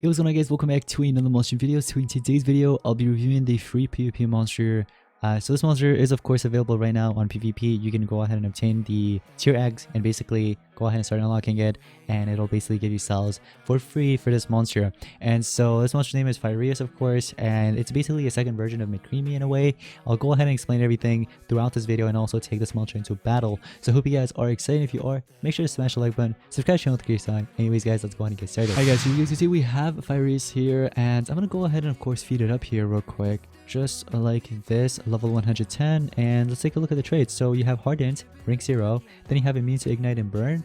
Hey, what's going on, guys? Welcome back to another monster video. So in today's video, I'll be reviewing the free PvP monster. So this monster is of course available right now on PvP. You can go ahead and obtain the tier eggs and basically go ahead and start unlocking it, and it'll basically give you cells for free for this monster. And so this monster's name is Phyreas, of course, and it's basically a second version of McCreamy in a way. I'll go ahead and explain everything throughout this video and also take this monster into battle. So I hope you guys are excited. If you are, make sure to smash the like button, subscribe to the channel to get your sign. Anyways guys, let's go ahead and get started. Alright guys, so you guys can see we have Phyreas here, and I'm gonna go ahead and of course feed it up here real quick. Just like this, level 110, and let's take a look at the traits. So you have Hardened, rank 0, then you have Immune to Ignite and Burn.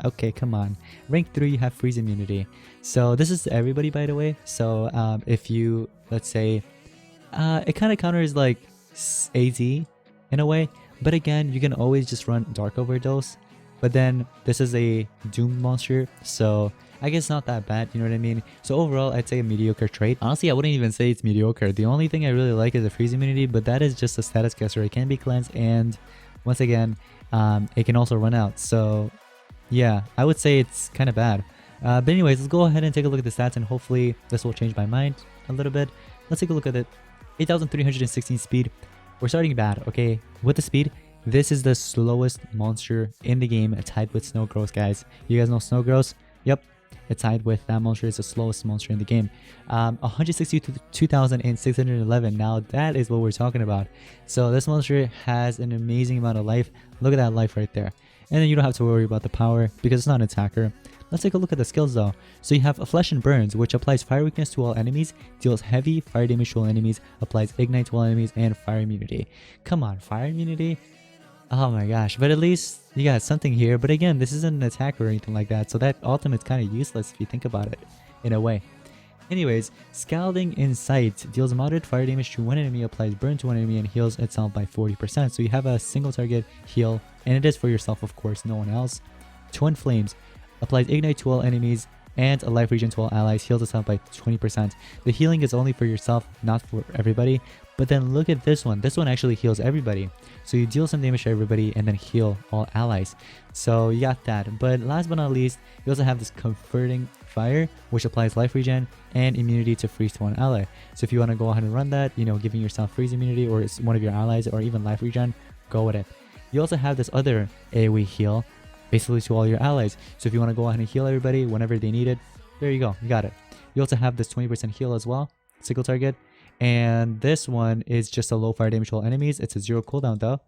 Okay, come on. Rank 3, you have Freeze Immunity. So this is everybody, by the way. So if you, let's say, it kind of counters like AZ in a way, but again, you can always just run Dark Overdose. But then this is a Doom monster, so I guess not that bad, you know what I mean? So overall, I'd say a mediocre trait. Honestly, I wouldn't even say it's mediocre. The only thing I really like is the freeze immunity, but that is just a status caster. It can be cleansed, and once again, it can also run out. So yeah, I would say it's kind of bad. But anyways, let's go ahead and take a look at the stats, and hopefully this will change my mind a little bit. Let's take a look at it. 8,316 speed. We're starting bad, okay? With the speed, this is the slowest monster in the game, tied with Snow Gross, guys. You guys know Snow Gross? Yep. It's tied with that monster. It's the slowest monster in the game. 162,611. Now that is what we're talking about. So this monster has an amazing amount of life. Look at that life right there. And then you don't have to worry about the power because it's not an attacker. Let's take a look at the skills though. So you have a Flesh and Burns, which applies fire weakness to all enemies, deals heavy fire damage to all enemies, applies ignite to all enemies, and fire immunity. Come on, fire immunity? Oh my gosh, but at least you got something here. But again, this isn't an attacker or anything like that, so that ultimate's kind of useless if you think about it in a way. Anyways, Scalding Insight deals moderate fire damage to one enemy, applies burn to one enemy, and heals itself by 40%. So you have a single target heal, and it is for yourself, of course, no one else. Twin Flames applies ignite to all enemies and a life regen to all allies, heals itself by 20%. The healing is only for yourself, not for everybody. But then look at this one. This one actually heals everybody. So you deal some damage to everybody and then heal all allies. So you got that. But last but not least, you also have this Comforting Fire, which applies life regen and immunity to freeze to one ally. So if you want to go ahead and run that, you know, giving yourself freeze immunity or one of your allies or even life regen, go with it. You also have this other AoE heal, basically to all your allies. So if you want to go ahead and heal everybody whenever they need it, there you go, you got it. You also have this 20% heal as well, single target. And this one is just a low fire damage to all enemies. It's a 0 cooldown though.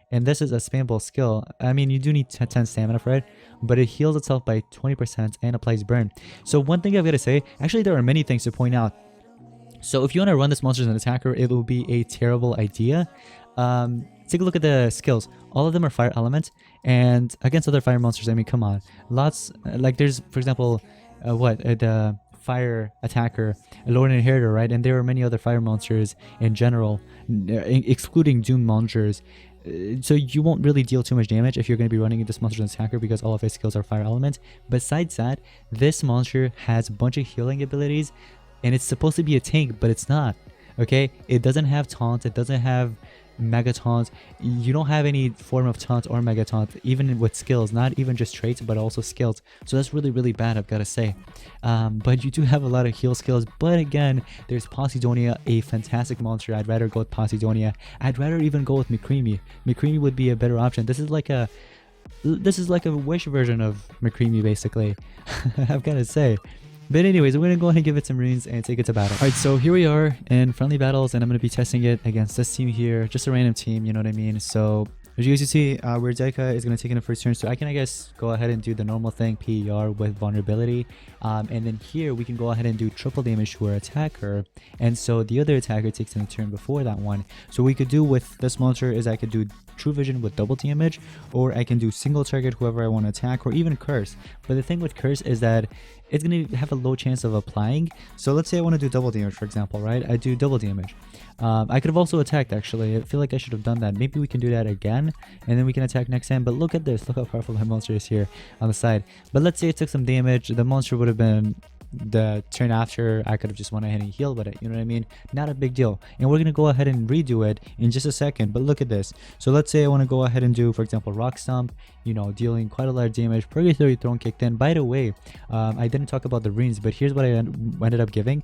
And this is a spammable skill. I mean, you do need 10 stamina for it, but it heals itself by 20% and applies burn. So one thing I've got to say, actually there are many things to point out. So if you want to run this monster as an attacker, it will be a terrible idea. Take a look at the skills. All of them are fire element, and against other fire monsters, I mean, come on. Lots, like there's, for example, the fire attacker, a Lord Inheritor, right? And there are many other fire monsters in general, excluding Doom monsters. So you won't really deal too much damage if you're going to be running this monster as an attacker because all of his skills are fire element. Besides that, this monster has a bunch of healing abilities, and it's supposed to be a tank, but it's not. Okay, it doesn't have taunt, it doesn't have mega taunt. You don't have any form of taunt or mega taunt, even with skills, not even just traits but also skills. So that's really bad, I've got to say. But you do have a lot of heal skills. But again, there's Posidonia, a fantastic monster. I'd rather go with Posidonia. I'd rather even go with McCreamy. McCreamy would be a better option. This is like a wish version of McCreamy, basically. I've got to say. But anyways, we're going to go ahead and give it some runes and take it to battle. Alright, so here we are in friendly battles, and I'm going to be testing it against this team here. Just a random team, you know what I mean? So as you guys can see, Weird Deika is going to take in the first turn. So I can, I guess, go ahead and do the normal thing, PER with vulnerability. And then here we can go ahead and do triple damage to our attacker. And so the other attacker takes in a turn before that one. So what we could do with this monster is I could do True Vision with double damage, or I can do single target whoever I want to attack, or even Curse. But the thing with Curse is that it's going to have a low chance of applying. So let's say I want to do double damage, for example, right? I do double damage. I could have also attacked, actually. I feel like I should have done that. Maybe we can do that again, and then we can attack next time. But look at this. Look how powerful my monster is here on the side. But let's say it took some damage. The monster would have been the turn after I could have just went ahead and healed with it, you know what I mean? Not a big deal. And we're gonna go ahead and redo it in just a second, but look at this. So let's say I want to go ahead and do, for example, rock stomp, you know, dealing quite a lot of damage. Purgatory throne kicked in. By the way, I didn't talk about the runes, but here's what I ended up giving.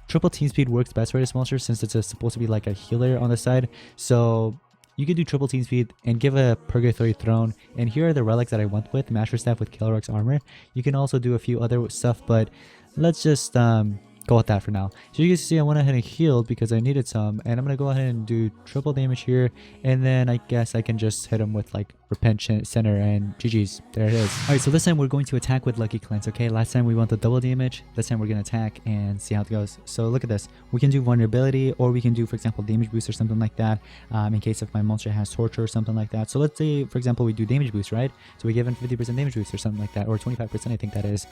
Triple team speed works best for this monster since it's supposed to be like a healer on the side. So you could do triple team speed and give a Purgatory Throne. And here are the relics that I went with. Master Staff with Kilrock's armor. You can also do a few other stuff, but let's just go with that for now. So you can see I went ahead and healed because I needed some, and I'm gonna go ahead and do triple damage here, and then I guess I can just hit him with like Repent Center and GG's. There it is. Alright, so this time we're going to attack with Lucky Cleanse, okay? Last time we went the double damage, this time we're gonna attack and see how it goes. So look at this. We can do vulnerability, or we can do, for example, damage boost or something like that, in case if my monster has torture or something like that. So let's say, for example, we do damage boost, right? So we give him 50% damage boost or something like that, or 25% I think that is.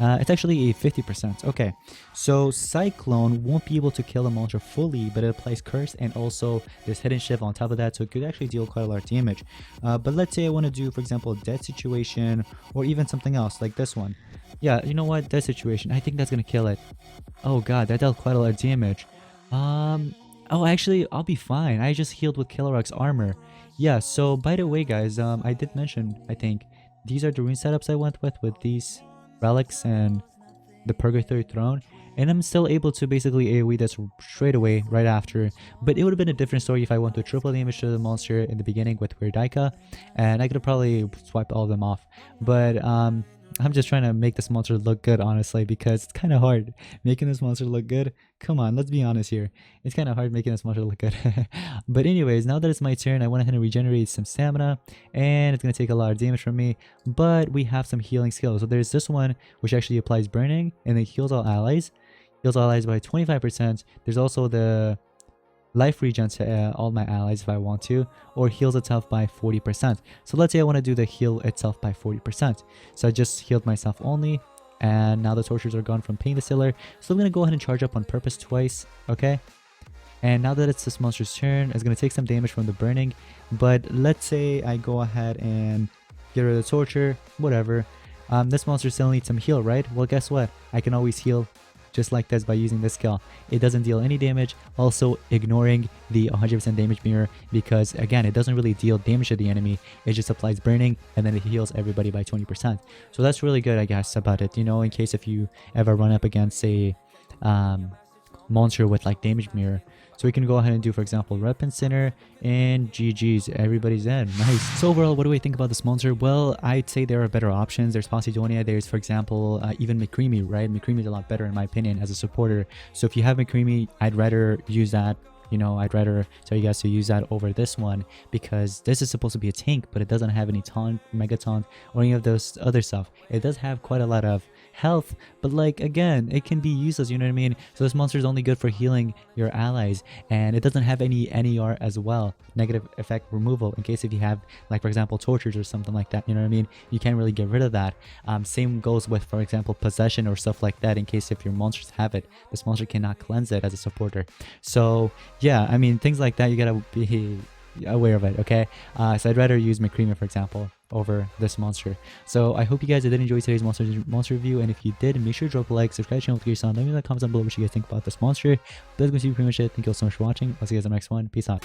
It's actually a 50%. Okay, so Cyclone won't be able to kill a monster fully, but it applies curse, and also there's hidden shift on top of that, so it could actually deal quite a lot of damage. But let's say I want to do, for example, dead situation, or even something else like this one. Yeah, you know what, dead situation, I think that's gonna kill it. Oh god, that dealt quite a lot of damage. Oh, actually, I'll be fine. I just healed with Kilrock's armor. Yeah, so by the way, guys, I did mention, I think, these are the rune setups I went with these relics and the Purgatory Throne, and I'm still able to basically AoE this straight away right after. But it would have been a different story if I went to triple damage to the monster in the beginning with Weird Daika, and I could have probably swiped all of them off. But I'm just trying to make this monster look good, honestly, because it's kind of hard making this monster look good. Come on, let's be honest here. It's kind of hard making this monster look good. But anyways, now that it's my turn, I went ahead and regenerated some stamina, and it's going to take a lot of damage from me, but we have some healing skills. So there's this one, which actually applies burning, and it heals all allies. Heals all allies by 25%. There's also the life regen to all my allies if I want to, or heals itself by 40%. So let's say I want to do the heal itself by 40%. So I just healed myself only, and now the tortures are gone from Pain Distiller. So I'm going to go ahead and charge up on purpose twice, okay? And now that it's this monster's turn, it's going to take some damage from the burning, but let's say I go ahead and get rid of the torture, whatever. This monster still needs some heal, right? Well, guess what? I can always heal just like this by using this skill. It doesn't deal any damage, also ignoring the 100% damage mirror, because again, it doesn't really deal damage to the enemy. It just applies burning, and then it heals everybody by 20%. So that's really good, I guess, about it, you know, in case if you ever run up against a monster with like damage mirror. So we can go ahead and do, for example, Rep and Center, and GG's, everybody's in. Nice. So overall, what do I think about this monster? Well, I'd say there are better options. There's Posidonia, there's, for example, even McCreamy, right? McCreamy's a lot better in my opinion as a supporter. So if you have McCreamy, I'd rather use that. You know, I'd rather tell you guys to use that over this one, because this is supposed to be a tank, but it doesn't have any taunt, mega taunt, or any of those other stuff. It does have quite a lot of health, but like, again, it can be useless, you know what I mean? So this monster is only good for healing your allies, and it doesn't have any NER as well, negative effect removal, in case if you have, like, for example, tortures or something like that, you know what I mean? You can't really get rid of that. Same goes with, for example, possession or stuff like that, in case if your monsters have it, this monster cannot cleanse it as a supporter. So yeah, I mean, things like that, you gotta be aware of it, okay? So I'd rather use McCreamy, for example, over this monster. So I hope you guys did enjoy today's monster review, and if you did, make sure to drop a like, subscribe to the channel, click your sound, let me know in the comments down below what you guys think about this monster. But that's going to be pretty much it. Thank you all so much for watching. I'll see you guys in the next one. Peace out.